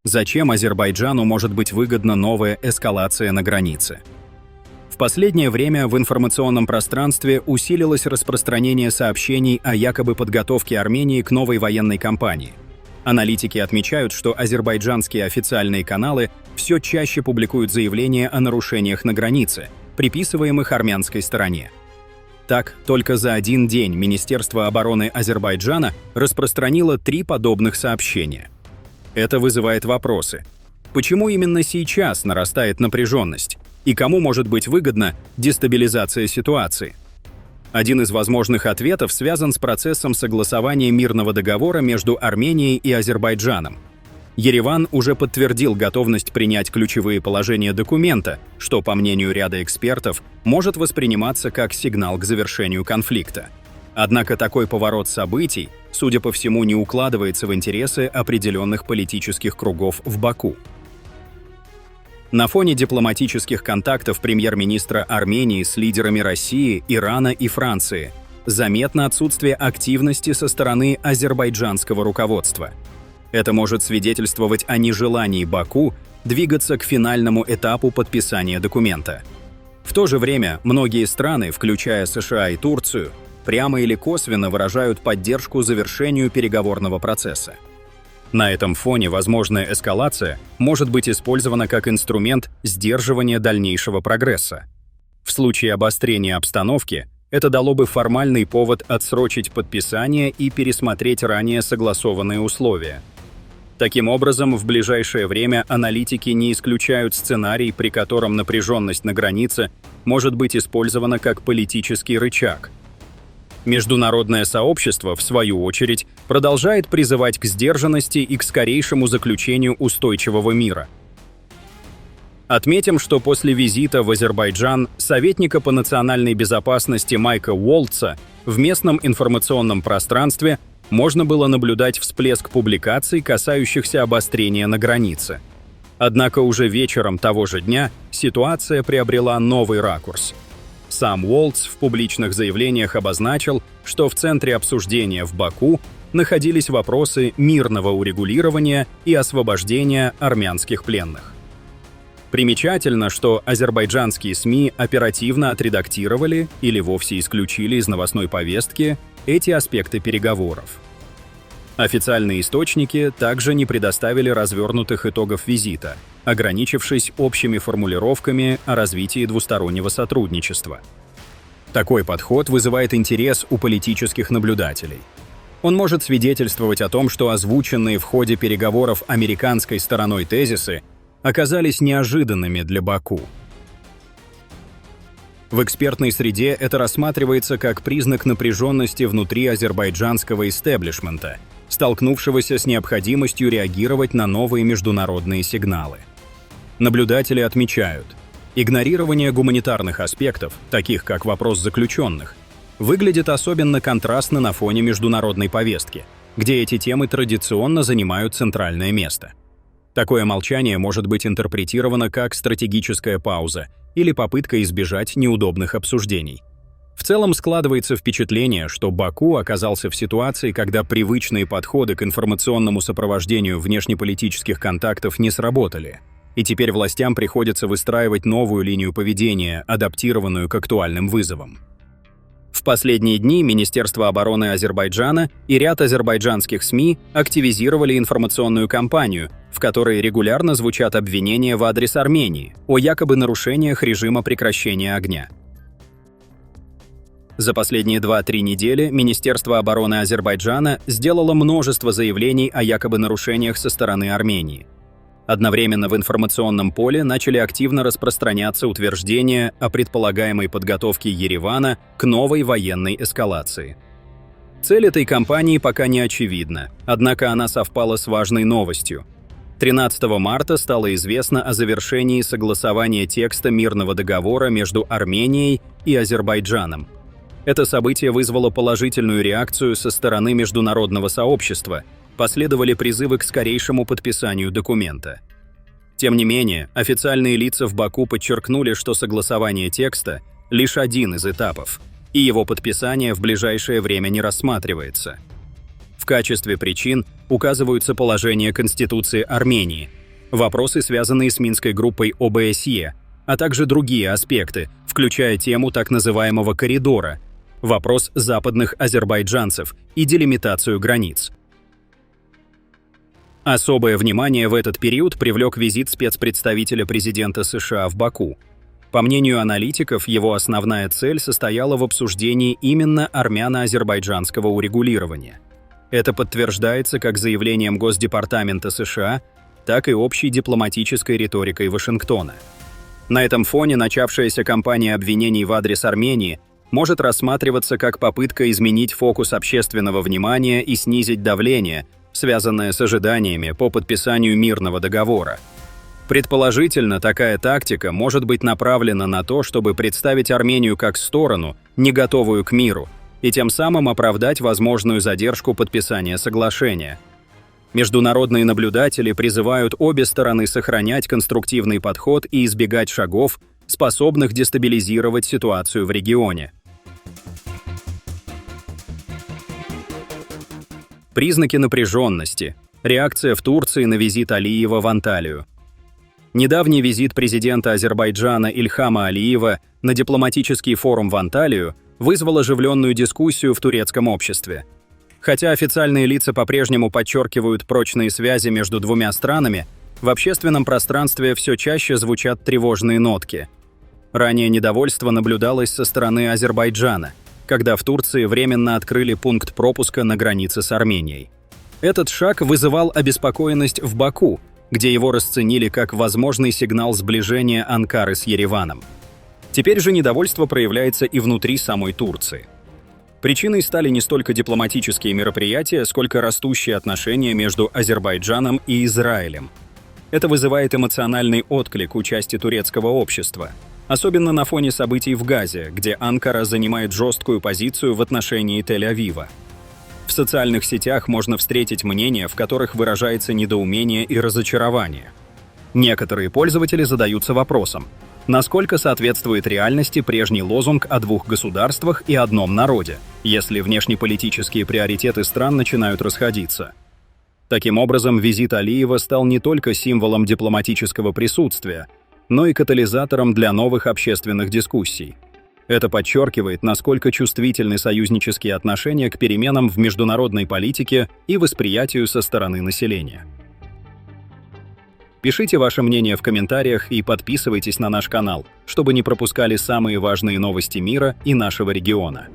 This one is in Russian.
Зачем Азербайджану может быть выгодна новая эскалация на границе? В последнее время в информационном пространстве усилилось распространение сообщений о якобы подготовке Армении к новой военной кампании. Аналитики отмечают, что азербайджанские официальные каналы все чаще публикуют заявления о нарушениях на границе, приписываемых армянской стороне. Так, только за один день Министерство обороны Азербайджана распространило 3 подобных сообщения. Это вызывает вопросы. Почему именно сейчас нарастает напряженность? И кому может быть выгодна дестабилизация ситуации? Один из возможных ответов связан с процессом согласования мирного договора между Арменией и Азербайджаном. Ереван уже подтвердил готовность принять ключевые положения документа, что, по мнению ряда экспертов, может восприниматься как сигнал к завершению конфликта. Однако такой поворот событий, судя по всему, не укладывается в интересы определенных политических кругов в Баку. На фоне дипломатических контактов премьер-министра Армении с лидерами России, Ирана и Франции заметно отсутствие активности со стороны азербайджанского руководства. Это может свидетельствовать о нежелании Баку двигаться к финальному этапу подписания документа. В то же время многие страны, включая США и Турцию, прямо или косвенно выражают поддержку завершению переговорного процесса. На этом фоне возможная эскалация может быть использована как инструмент сдерживания дальнейшего прогресса. В случае обострения обстановки это дало бы формальный повод отсрочить подписание и пересмотреть ранее согласованные условия. Таким образом, в ближайшее время аналитики не исключают сценарий, при котором напряженность на границе может быть использована как политический рычаг. Международное сообщество, в свою очередь, продолжает призывать к сдержанности и к скорейшему заключению устойчивого мира. Отметим, что после визита в Азербайджан советника по национальной безопасности Майка Уолтса в местном информационном пространстве можно было наблюдать всплеск публикаций, касающихся обострения на границе. Однако уже вечером того же дня ситуация приобрела новый ракурс. Сам Уолтс в публичных заявлениях обозначил, что в центре обсуждения в Баку находились вопросы мирного урегулирования и освобождения армянских пленных. Примечательно, что азербайджанские СМИ оперативно отредактировали или вовсе исключили из новостной повестки эти аспекты переговоров. Официальные источники также не предоставили развернутых итогов визита, ограничившись общими формулировками о развитии двустороннего сотрудничества. Такой подход вызывает интерес у политических наблюдателей. Он может свидетельствовать о том, что озвученные в ходе переговоров американской стороной тезисы оказались неожиданными для Баку. В экспертной среде это рассматривается как признак напряженности внутри азербайджанского истеблишмента, столкнувшегося с необходимостью реагировать на новые международные сигналы. Наблюдатели отмечают, игнорирование гуманитарных аспектов, таких как вопрос заключенных, выглядит особенно контрастно на фоне международной повестки, где эти темы традиционно занимают центральное место. Такое молчание может быть интерпретировано как стратегическая пауза или попытка избежать неудобных обсуждений. В целом складывается впечатление, что Баку оказался в ситуации, когда привычные подходы к информационному сопровождению внешнеполитических контактов не сработали, и теперь властям приходится выстраивать новую линию поведения, адаптированную к актуальным вызовам. В последние дни Министерство обороны Азербайджана и ряд азербайджанских СМИ активизировали информационную кампанию, в которой регулярно звучат обвинения в адрес Армении о якобы нарушениях режима прекращения огня. За последние 2-3 недели Министерство обороны Азербайджана сделало множество заявлений о якобы нарушениях со стороны Армении. Одновременно в информационном поле начали активно распространяться утверждения о предполагаемой подготовке Еревана к новой военной эскалации. Цель этой кампании пока не очевидна, однако она совпала с важной новостью. 13 марта стало известно о завершении согласования текста мирного договора между Арменией и Азербайджаном. Это событие вызвало положительную реакцию со стороны международного сообщества, последовали призывы к скорейшему подписанию документа. Тем не менее, официальные лица в Баку подчеркнули, что согласование текста – лишь один из этапов, и его подписание в ближайшее время не рассматривается. В качестве причин указываются положения Конституции Армении, вопросы, связанные с Минской группой ОБСЕ, а также другие аспекты, включая тему так называемого коридора, вопрос западных азербайджанцев и делимитацию границ. Особое внимание в этот период привлек визит спецпредставителя президента США в Баку. По мнению аналитиков, его основная цель состояла в обсуждении именно армяно-азербайджанского урегулирования. Это подтверждается как заявлением Госдепартамента США, так и общей дипломатической риторикой Вашингтона. На этом фоне начавшаяся кампания обвинений в адрес Армении может рассматриваться как попытка изменить фокус общественного внимания и снизить давление, связанное с ожиданиями по подписанию мирного договора. Предположительно, такая тактика может быть направлена на то, чтобы представить Армению как сторону, не готовую к миру, и тем самым оправдать возможную задержку подписания соглашения. Международные наблюдатели призывают обе стороны сохранять конструктивный подход и избегать шагов, способных дестабилизировать ситуацию в регионе. Признаки напряженности. Реакция в Турции на визит Алиева в Анталию. Недавний визит президента Азербайджана Ильхама Алиева на дипломатический форум в Анталию вызвал оживленную дискуссию в турецком обществе. Хотя официальные лица по-прежнему подчеркивают прочные связи между двумя странами, в общественном пространстве все чаще звучат тревожные нотки. Ранее недовольство наблюдалось со стороны Азербайджана, когда в Турции временно открыли пункт пропуска на границе с Арменией. Этот шаг вызывал обеспокоенность в Баку, где его расценили как возможный сигнал сближения Анкары с Ереваном. Теперь же недовольство проявляется и внутри самой Турции. Причиной стали не столько дипломатические мероприятия, сколько растущие отношения между Азербайджаном и Израилем. Это вызывает эмоциональный отклик у части турецкого общества, особенно на фоне событий в Газе, где Анкара занимает жесткую позицию в отношении Тель-Авива. В социальных сетях можно встретить мнения, в которых выражается недоумение и разочарование. Некоторые пользователи задаются вопросом, насколько соответствует реальности прежний лозунг о двух государствах и одном народе, если внешнеполитические приоритеты стран начинают расходиться. Таким образом, визит Алиева стал не только символом дипломатического присутствия, но и катализатором для новых общественных дискуссий. Это подчеркивает, насколько чувствительны союзнические отношения к переменам в международной политике и восприятию со стороны населения. Пишите ваше мнение в комментариях и подписывайтесь на наш канал, чтобы не пропускали самые важные новости мира и нашего региона.